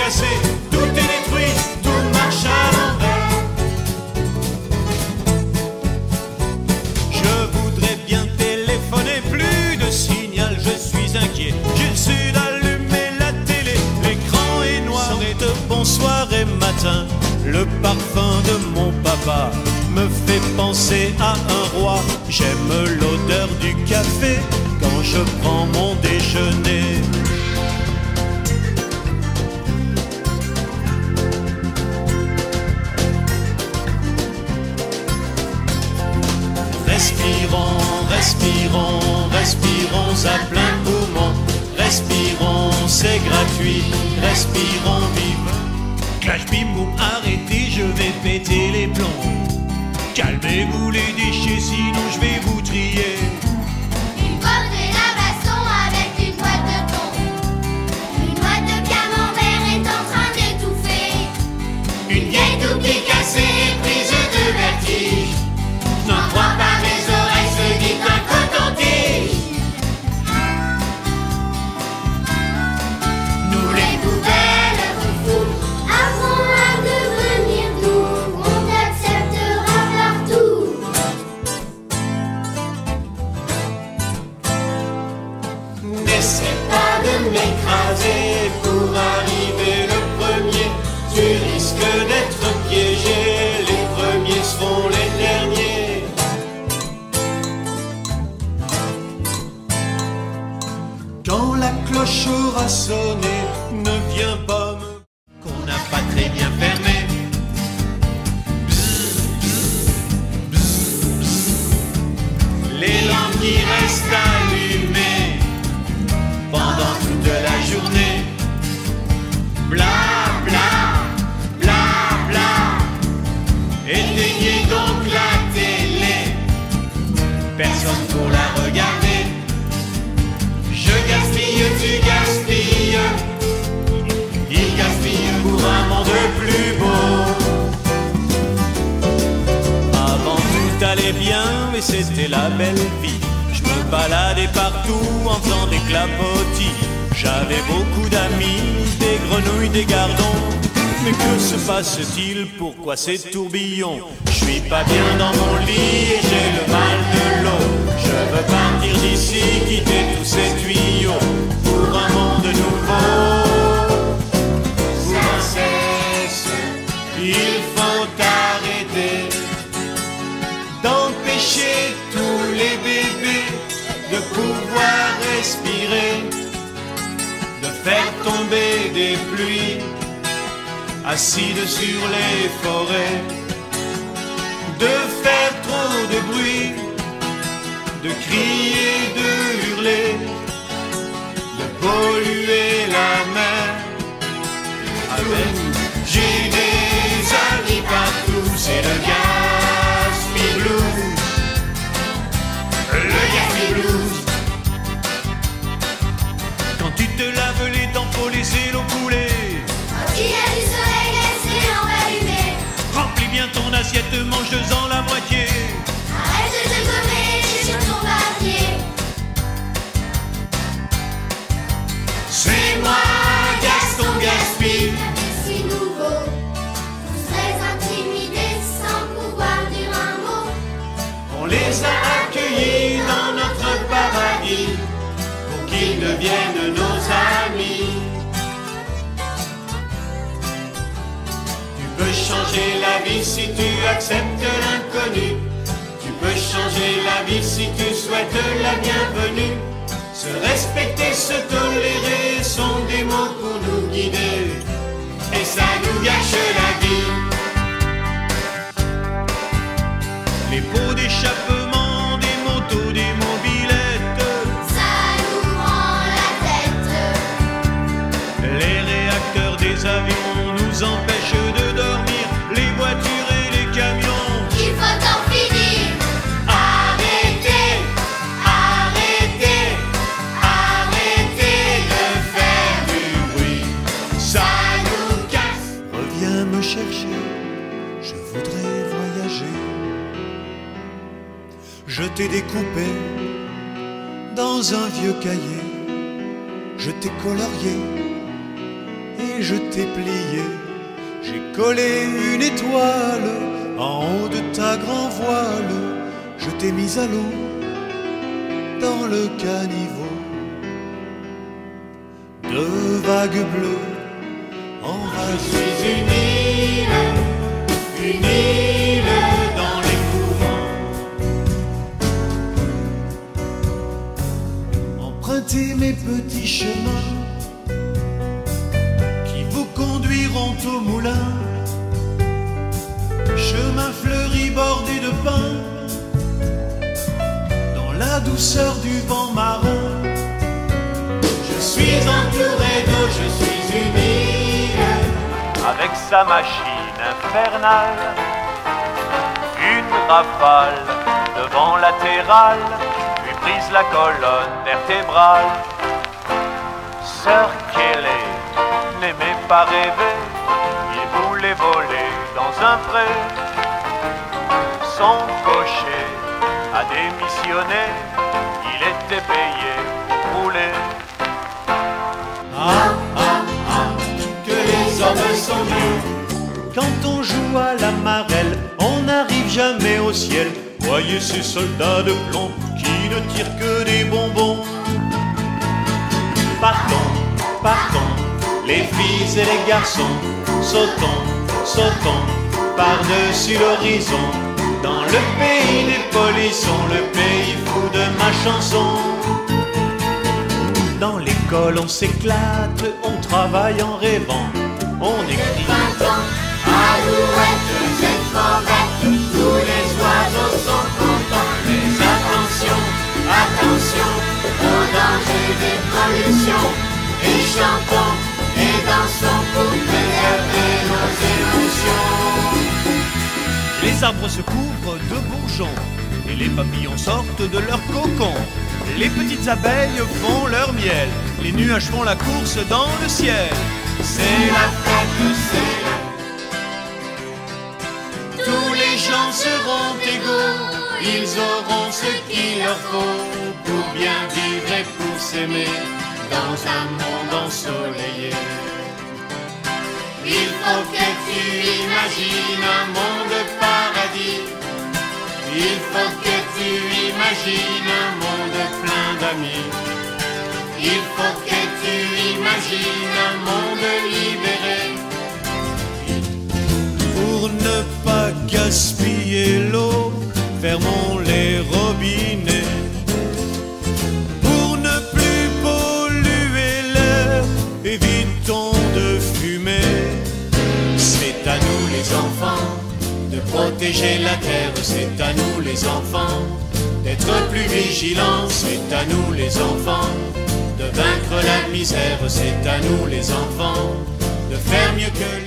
cassé, tout est détruit, tout marche à l'envers. Je voudrais bien téléphoner, plus de signal, je suis inquiet. J'ai le sud allumé la télé, l'écran est noir et de bonsoir et matin. Le parfum de mon papa me fait penser à un roi. J'aime l'odeur du café quand je prends mon déjeuner. Respirons, respirons, respirons à plein poumon. Respirons, c'est gratuit, respirons vive. Clash bim boum, arrêtez, je vais péter les plombs. Calmez-vous les déchets, sinon je vais vous trier. Une boîte de lavasson avec une boîte de thon. Une boîte de camembert est en train d'étouffer. Une vieille toupie cassée est prise de vertige. N'en crois pas mes oreilles, se dit un coton-tige. Nous les poubelles fous avons à devenir doux. On acceptera partout. N'essaie pas de m'écraser pour arriver le premier. Tu risques d'être piégé, les premiers seront les derniers. Quand la cloche aura sonné, ne viens pas me qu'on n'a pas très bien fermé. Bzz, bzz, bzz, bzz. Les lampes qui restent allumées pendant toute la journée. Bla bla, bla bla. Éteignez donc la télé, personne pour la regarder. Je gaspille, tu gaspilles, il gaspille pour un monde plus beau. Avant tout allait bien, mais c'était la belle vie. Je me baladais partout en faisant des clapotis. J'avais beaucoup d'amis, des grenouilles, des gardons. Mais que se passe-t-il? Pourquoi ces tourbillons? Je suis pas bien dans mon lit et j'ai le mal de l'eau. Je veux partir d'ici, quitter tous ces tuyaux pour un monde nouveau. Pour un cesse, il faut arrêter d'empêcher tous les bébés de pouvoir respirer, de faire tomber des pluies acides sur les forêts, de faire trop de bruit, de crier, de hurler, de polluer la mer. Avec j'ai des amis partout, c'est le Gatsby Blues, le Gatsby Blues. Quand tu te laves les dents, faut laisser l'eau couler. Quand il y a du soleil, laisse les lampes allumées. Remplis bien ton assiette, mange-en la moitié. Arrête de te gommer sur ton papier. C'est moi, Gaston Gaspy. Si nouveau, tous très intimidés sans pouvoir dire un mot. On les a accueillis dans notre paradis pour qu'ils deviennent nos amis. Tu peux changer la vie si tu acceptes l'inconnu. Tu peux changer la vie si tu souhaites la bienvenue. Se respecter, se tolérer sont des mots pour nous guider. Et ça nous gâche la vie. Les pots d'échappement, des motos, des mobilettes, Ça nous prend la tête. les réacteurs des avions nous empêchent de dormir, les voitures et les camions. Il faut en finir. Arrêtez, arrêtez, arrêtez de faire du bruit, ça nous casse. Reviens me chercher, je voudrais voyager. Je t'ai découpé dans un vieux cahier, je t'ai colorié et et je t'ai plié. J'ai collé une étoile en haut de ta grand voile. Je t'ai mis à l'eau dans le caniveau. Deux vagues bleues envahissent. Je suis une île dans les courants. Empruntez mes petits chemins qui vous conduiront au moulin. Chemin fleuri bordé de pins, dans la douceur du vent marin. Je suis entouré d'eau, je suis une île. Avec sa machine infernale, une rafale de vent latéral lui brise la colonne vertébrale. Sœur Kelly n'aimait pas rêver, il voulait voler dans un pré. Son cocher a démissionné, il était payé pour rouler. Ah, ah, ah, que les hommes sont mieux. Quand on joue à la marelle, on n'arrive jamais au ciel. Voyez ces soldats de plomb qui ne tirent que des bonbons. Partons, partons, les filles et les garçons, sautons, sautons, par-dessus l'horizon. Dans le pays des polissons, le pays fou de ma chanson. Dans l'école on s'éclate, on travaille en rêvant, on écrit. Printemps, alouettes et fauvettes, tous les oiseaux sont contents. Mais attention, attention, au danger des pollutions. Et chantons et dansons pour préserver nos émotions. Les arbres se couvrent de bourgeons et les papillons sortent de leur cocon. Les petites abeilles font leur miel, les nuages font la course dans le ciel. C'est la fête, c'est la... Tous les gens seront égaux, ils auront ce qu'il leur faut pour bien vivre et pour s'aimer dans un monde ensoleillé. Il faut que tu imagines un monde paradis. Il faut que tu imagines un monde plein d'amis. Il faut que tu imagines un monde libéré. Pour ne pas gaspiller l'eau, fermons les robinets. Pour ne plus polluer l'air, évitons de fumer. C'est à nous les enfants de protéger la terre, c'est à nous les enfants d'être plus vigilants, c'est à nous les enfants de vaincre la misère, c'est à nous les enfants de faire mieux que les